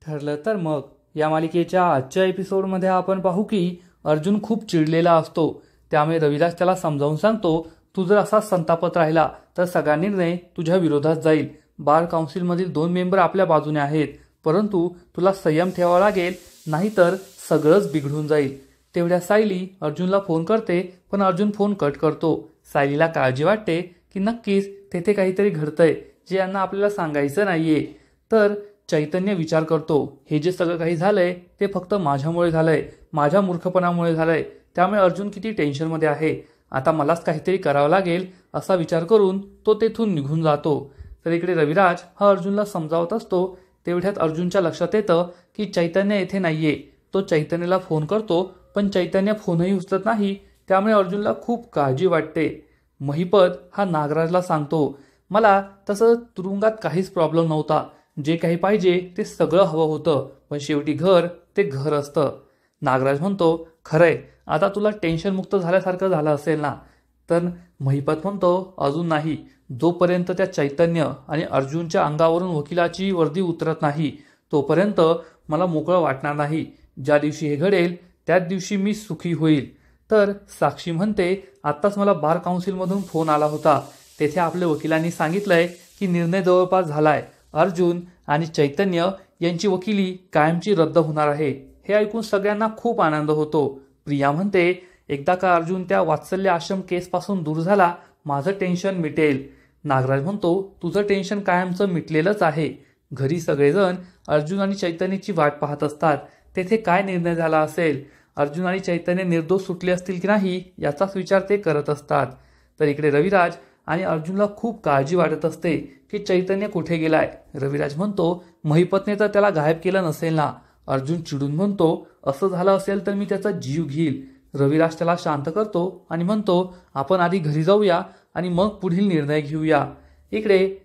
ठरलं तर मग या मालिकेच्या आजच्या एपिसोडमध्ये आपण पाहू की अर्जुन खूप चिडलेला असतो. त्यामुळे रविराज त्याला समजावून सांगतो, तू जर असाच संतापत राहिला तर सगळा निर्णय तुझ्या विरोधात जाईल. बार काउन्सिलमधील 2 मेंबर आपल्या बाजूने आहेत, परंतु तुला संयम ठेवावा लागेल, नाहीतर सगळंच बिघडून जाईल. तेवढ्या सायली अर्जुनला फोन करते, पण अर्जुन फोन कट करतो. सायलीला काळजी वाटते की नक्कीच तेथे काहीतरी घडतंय जे यांना आपल्याला सांगायचं नाहीये. तर चैतन्य विचार करतो, हे जे सगळं काही झालंय ते फक्त माझ्यामुळे झालंय, माझ्या मूर्खपणामुळे झालंय. त्यामुळे अर्जुन किती टेन्शनमध्ये आहे, आता मलाच काहीतरी करावं लागेल असा विचार करून तो तेथून निघून जातो. तर इकडे रविराज हा अर्जुनला समजावत असतो. तेवढ्यात अर्जुनच्या लक्षात येतं की चैतन्य येथे नाहीये. तो चैतन्यला फोन करतो, पण चैतन्य फोनही उचलत नाही. त्यामुळे अर्जुनला खूप काळजी वाटते. महिपत हा नागराजला सांगतो, मला तसं तुरुंगात काहीच प्रॉब्लेम नव्हता, जे काही पाहिजे ते सगळं हवं होतं, पण शेवटी घर ते घर असतं. नागराज म्हणतो, खरंय, आता तुला टेन्शनमुक्त झाल्यासारखं झालं असेल ना? तर महिपत म्हणतो, अजून नाही. जोपर्यंत त्या चैतन्य आणि अर्जुनच्या अंगावरून वकिलाची वर्दी उतरत नाही तोपर्यंत मला मोकळं वाटणार नाही. ज्या दिवशी हे घडेल त्याच दिवशी मी सुखी होईल. तर साक्षी म्हणते, आत्ताच मला बार काउन्सिलमधून फोन आला होता. तेथे आपल्या वकिलांनी सांगितलंय की निर्णय जवळपास झालाय. अर्जुन आणि चैतन्य यांची वकिली कायमची रद्द होणार आहे. हे ऐकून सगळ्यांना खूप आनंद होतो. प्रिया म्हणते, एकदा का अर्जुन त्या वात्सल्य आश्रम केसपासून दूर झाला, माझं टेन्शन मिटेल. नागराज म्हणतो, तुझं टेन्शन कायमचं मिटलेलंच आहे. घरी सगळेजण अर्जुन आणि चैतन्याची वाट पाहत असतात. तेथे काय निर्णय झाला असेल, अर्जुन आणि चैतन्य निर्दोष सुटले असतील की नाही याचाच विचार ते करत असतात. तर इकडे रविराज आणि अर्जुनला खूप काळजी वाटत असते की चैतन्य कुठे गेलाय. रविराज म्हणतो, महिपतने तर त्याला गायब केलं नसेल ना? अर्जुन चिडून म्हणतो, असं झालं असेल तर मी त्याचा जीव घेईल. रविराज त्याला शांत करतो आणि म्हणतो, आपण आधी घरी जाऊया आणि मग पुढील निर्णय घेऊया. इकडे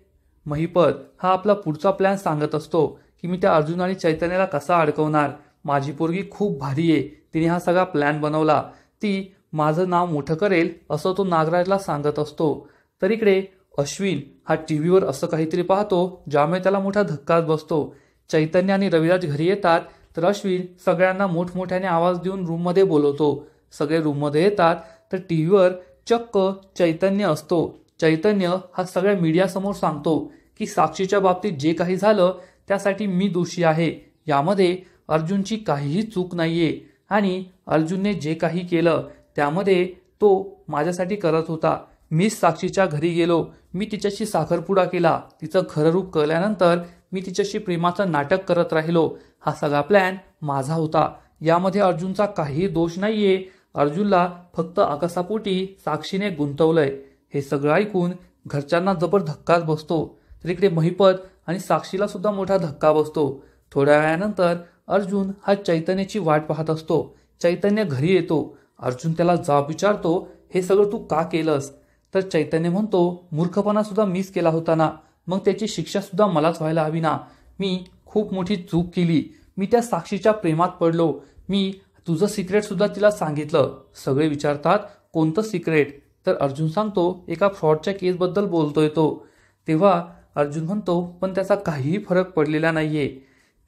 महिपत हा आपला पुढचा प्लॅन सांगत असतो की मी त्या अर्जुन आणि चैतन्याला कसा अडकवणार. माझी पोरगी खूप भारी आहे, तिने हा सगळा प्लॅन बनवला, ती माझं नाव मोठं करेल असं तो नागराजला सांगत असतो. तर इकडे अश्विन हा टीव्हीवर असं काहीतरी पाहतो ज्यामुळे त्याला मोठा धक्काच बसतो. चैतन्य आणि रविराज घरी येतात तर अश्विन सगळ्यांना मोठमोठ्याने आवाज देऊन रूममध्ये बोलवतो. सगळे रूममध्ये येतात तर टीव्हीवर चक्क चैतन्य असतो. चैतन्य हा सगळ्या मीडियासमोर सांगतो की साक्षीच्या बाबतीत जे काही झालं त्यासाठी मी दोषी आहे. यामध्ये अर्जुनची काहीही चूक नाहीये आणि अर्जुनने जे काही केलं त्यामध्ये तो माझ्यासाठी करत होता. मीच साक्षीच्या घरी गेलो, मी तिच्याशी साखरपुडा केला, तिचं खरं रूप कळल्यानंतर मी तिच्याशी प्रेमाचं नाटक करत राहिलो. हा सगळा प्लॅन माझा होता. यामध्ये अर्जुनचा काहीही दोष नाहीये. अर्जुनला फक्त आकाशापोटी साक्षीने गुंतवलंय. हे सगळं ऐकून घरच्यांना जबर धक्काच बसतो. तर इकडे महिपत आणि साक्षीला सुद्धा मोठा धक्का बसतो. थोड्या वेळानंतर अर्जुन हा चैतन्याची वाट पाहत असतो. चैतन्य घरी येतो. अर्जुन त्याला जाब विचारतो, हे सगळं तू का केलंस? तर चैतन्य म्हणतो, मूर्खपणा सुद्धा मीच केला होता ना, मग त्याची शिक्षा सुद्धा मलाच व्हायला हवी ना. मी खूप मोठी चूक केली. मी त्या साक्षीच्या प्रेमात पडलो. मी तुझं सिक्रेट सुद्धा तिला सांगितलं. सगळे विचारतात, कोणतं सिक्रेट? तर अर्जुन सांगतो, एका फ्रॉडच्या केसबद्दल बोलतोय तो. तेव्हा अर्जुन म्हणतो, पण त्याचा काहीही फरक पडलेला नाहीये.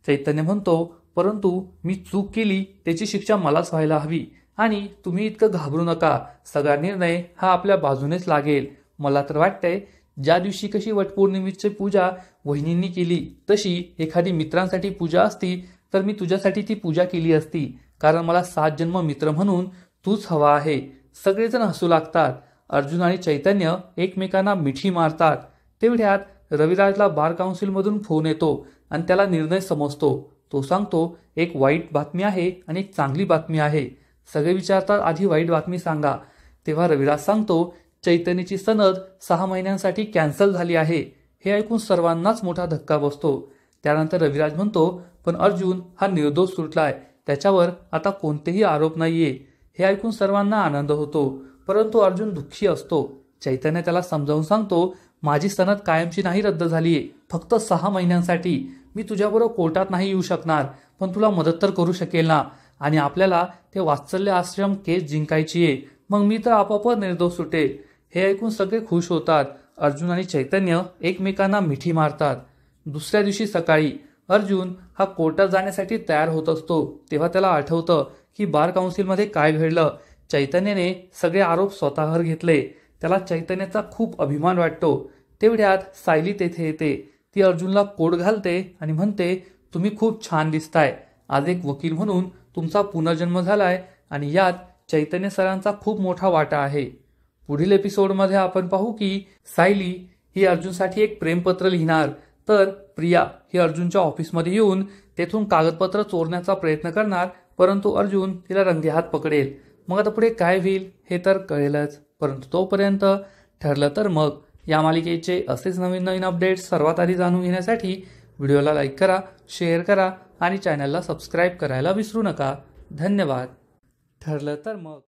चैतन्य म्हणतो, परंतु मी चूक केली, त्याची शिक्षा मलाच व्हायला हवी आणि तुम्ही इतकं घाबरू नका. सगळा निर्णय हा आपल्या बाजूनेच लागेल. मला तर वाटतंय ज्या दिवशी कशी वटपौर्णिमेची पूजा वहिनींनी केली तशी एखादी मित्रांसाठी पूजा असती तर मी तुझ्यासाठी ती पूजा केली असती, कारण मला 7 जन्म मित्र म्हणून तूच हवा आहे. सगळेजण हसू लागतात. अर्जुन आणि चैतन्य एकमेकांना मिठी मारतात. तेवढ्यात रविराजला बार काउन्सिलमधून फोन येतो आणि त्याला निर्णय समजतो. तो सांगतो, एक वाईट बातमी आहे आणि एक चांगली बातमी आहे. सगळे विचारतात, आधी वाईट बातमी सांगा. तेव्हा रविराज सांगतो, चैतन्याची सनद 6 महिन्यांसाठी कॅन्सल झाली आहे. हे ऐकून सर्वांनाच मोठा धक्का बसतो. त्यानंतर रविराज म्हणतो, पण अर्जुन हा निर्दोष सुटलाय, त्याच्यावर आता कोणतेही आरोप नाहीये. हे ऐकून सर्वांना आनंद होतो, परंतु अर्जुन दुःखी असतो. चैतन्य त्याला समजावून सांगतो, माझी सनद कायमची नाही रद्द झालीये, फक्त 6 महिन्यांसाठी. मी तुझ्याबरोबर कोर्टात नाही येऊ शकणार, पण तुला मदत तर करू शकेल ना. आणि आपल्याला ते वात्सल्य आश्रम केस जिंकायची आहे, मग मी तर आपोआप निर्दोष सुटेल. हे ऐकून सगळे खुश होतात. अर्जुन आणि चैतन्य एकमेकांना मिठी मारतात. दुसऱ्या दिवशी सकाळी अर्जुन हा कोर्टात जाण्यासाठी तयार होत असतो तेव्हा त्याला आठवतं की बार काउन्सिलमध्ये काय घडलं. चैतन्याने सगळे आरोप स्वतःवर घेतले. त्याला चैतन्याचा खूप अभिमान वाटतो. तेवढ्यात सायली तेथे येते. ती अर्जुनला कोट घालते आणि म्हणते, तुम्ही खूप छान दिसताय. आज एक वकील म्हणून तुमचा पुनर्जन्म झालाय आणि यात चैतन्य सरांचा खूप मोठा वाटा आहे. पुढील एपिसोडमध्ये आपण पाहू की सायली ही अर्जुनसाठी एक प्रेमपत्र लिहिणार, तर प्रिया ही अर्जुनच्या ऑफिसमध्ये येऊन तेथून कागदपत्र चोरण्याचा प्रयत्न करणार, परंतु अर्जुन तिला रंगेहात पकडेल. मग आता पुढे काय होईल हे तर कळेलच, परंतु तोपर्यंत ठरलं तर मग या मालिकेचे असेच नवीन नवीन अपडेट्स सर्वात आधी जाणून घेण्यासाठी व्हिडिओला लाईक करा, शेअर करा आणि चॅनलला सबस्क्राईब करायला विसरू नका. धन्यवाद. ठरलं तर मग.